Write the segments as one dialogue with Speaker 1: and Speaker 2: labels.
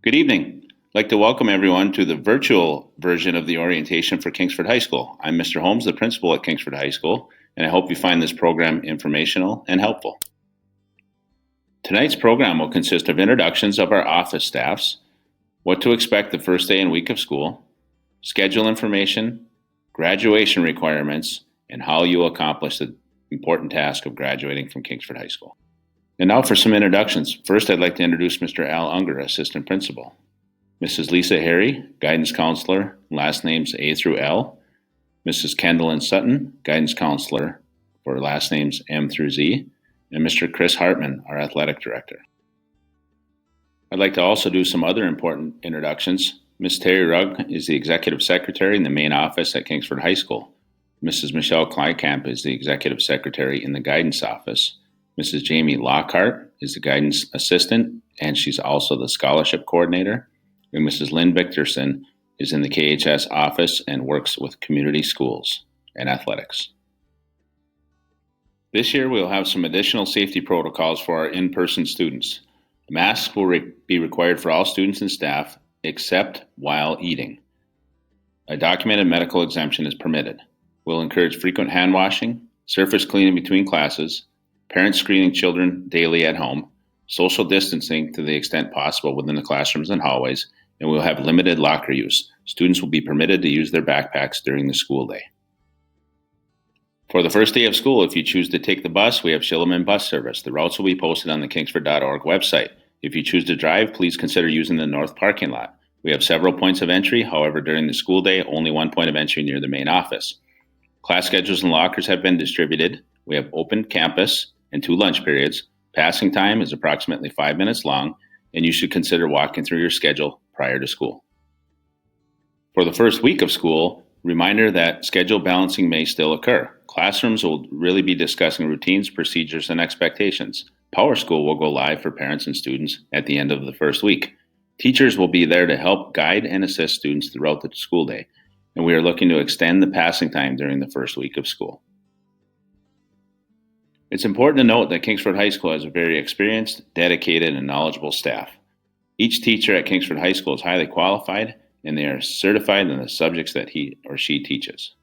Speaker 1: Good evening. I'd like to welcome everyone to the virtual version of the orientation for Kingsford High School. I'm Mr. Holmes, the principal at Kingsford High School, and I hope you find this program informational and helpful. Tonight's program will consist of introductions of our office staffs, what to expect the first day and week of school, schedule information, graduation requirements, and how you will accomplish the important task of graduating from Kingsford High School. And now for some introductions. First, I'd like to introduce Mr. Al Unger, Assistant Principal. Mrs. Lisa Harry, Guidance Counselor, last names A through L. Mrs. Kendall Sutton, Guidance Counselor for last names M through Z. And Mr. Chris Hartman, our Athletic Director. I'd like to also do some other important introductions. Ms. Terry Rugg is the Executive Secretary in the main office at Kingsford High School. Mrs. Michelle Kleikamp is the Executive Secretary in the Guidance Office. Mrs. Jamie Lockhart is the Guidance Assistant, and she's also the Scholarship Coordinator. And Mrs. Lynn Victorson is in the KHS office and works with community schools and athletics. This year, we'll have some additional safety protocols for our in-person students. Masks will be required for all students and staff, except while eating. A documented medical exemption is permitted. We'll encourage frequent hand washing, surface cleaning between classes, parents screening children daily at home, social distancing to the extent possible within the classrooms and hallways, and we'll have limited locker use. Students will be permitted to use their backpacks during the school day. For the first day of school, if you choose to take the bus, we have Shillaman bus service. The routes will be posted on the kingsford.org website. If you choose to drive, please consider using the north parking lot. We have several points of entry. However, during the school day, only one point of entry near the main office. Class schedules and lockers have been distributed. We have open campus and 2 lunch periods. Passing time is approximately 5 minutes long, and you should consider walking through your schedule prior to school. For the first week of school, reminder that schedule balancing may still occur. Classrooms will really be discussing routines, procedures, and expectations. Power School will go live for parents and students at the end of the first week. Teachers will be there to help guide and assist students throughout the school day, and we are looking to extend the passing time during the first week of school. It's important to note that Kingsford High School has a very experienced, dedicated, and knowledgeable staff. Each teacher at Kingsford High School is highly qualified, and they are certified in the subjects that he or she teaches.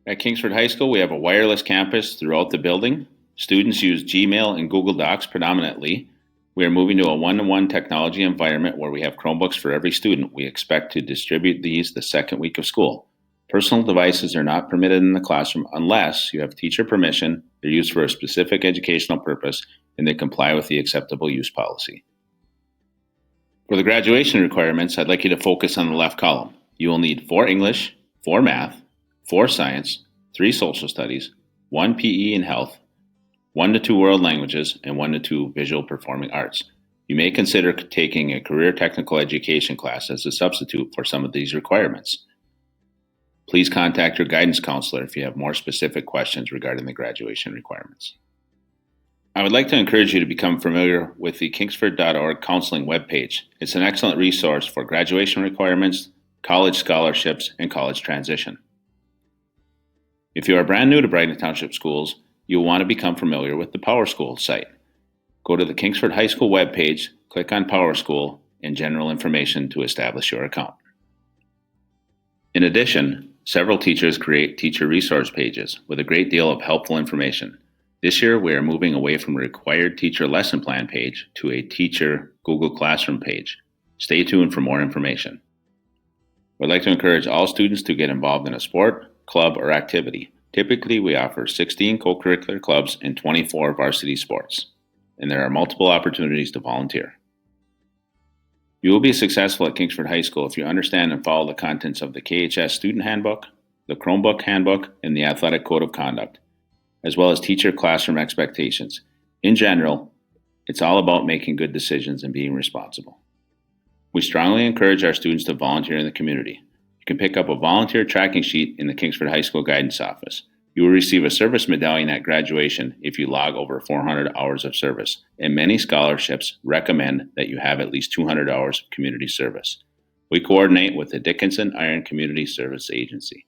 Speaker 1: At Kingsford High School, we have a wireless campus throughout the building. Students use Gmail and Google Docs predominantly. We are moving to a one-to-one technology environment where we have Chromebooks for every student. We expect to distribute these the second week of school. Personal devices are not permitted in the classroom unless you have teacher permission, they're used for a specific educational purpose, and they comply with the acceptable use policy. For the graduation requirements, I'd like you to focus on the left column. You will need 4 English, 4 math, 4 science, 3 social studies, 1 PE and health, 1 to 2 world languages, and 1 to 2 visual performing arts. You may consider taking a career technical education class as a substitute for some of these requirements. Please contact your guidance counselor if you have more specific questions regarding the graduation requirements. I would like to encourage you to become familiar with the kingsford.org counseling webpage. It's an excellent resource for graduation requirements, college scholarships, and college transition. If you are brand new to Brighton Township Schools, you'll want to become familiar with the Power School site. Go to the Kingsford High School webpage, click on Power School, and general information to establish your account. In addition, several teachers create teacher resource pages with a great deal of helpful information. This year, we are moving away from a required teacher lesson plan page to a teacher Google Classroom page. Stay tuned for more information. We'd like to encourage all students to get involved in a sport, club, or activity. Typically, we offer 16 co-curricular clubs and 24 varsity sports, and there are multiple opportunities to volunteer. You will be successful at Kingsford High School if you understand and follow the contents of the KHS Student Handbook, the Chromebook Handbook, and the Athletic Code of Conduct, as well as teacher classroom expectations. In general, it's all about making good decisions and being responsible. We strongly encourage our students to volunteer in the community. You can pick up a volunteer tracking sheet in the Kingsford High School Guidance Office. You will receive a service medallion at graduation if you log over 400 hours of service, and many scholarships recommend that you have at least 200 hours of community service. We coordinate with the Dickinson Iron Community Service Agency.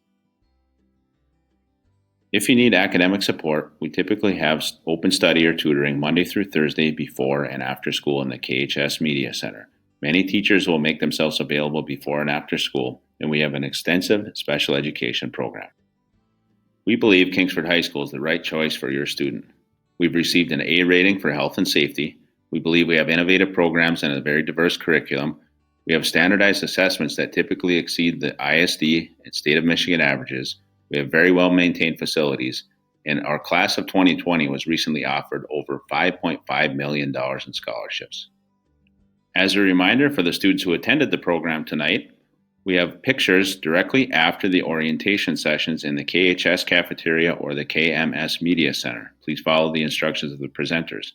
Speaker 1: If you need academic support, we typically have open study or tutoring Monday through Thursday before and after school in the KHS Media Center. Many teachers will make themselves available before and after school, and we have an extensive special education program. We believe Kingsford High School is the right choice for your student. We've received an A rating for health and safety. We believe we have innovative programs and a very diverse curriculum. We have standardized assessments that typically exceed the ISD and state of Michigan averages. We have very well maintained facilities, and our class of 2020 was recently offered over $5.5 million in scholarships. As a reminder for the students who attended the program tonight, we have pictures directly after the orientation sessions in the KHS cafeteria or the KMS Media Center. Please follow the instructions of the presenters.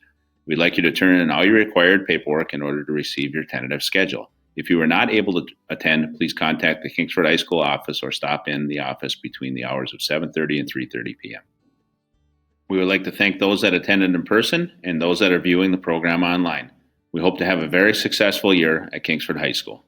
Speaker 1: We'd like you to turn in all your required paperwork in order to receive your tentative schedule. If you were not able to attend, please contact the Kingsford High School office or stop in the office between the hours of 7:30 and 3:30 p.m. We would like to thank those that attended in person and those that are viewing the program online. We hope to have a very successful year at Kingsford High School.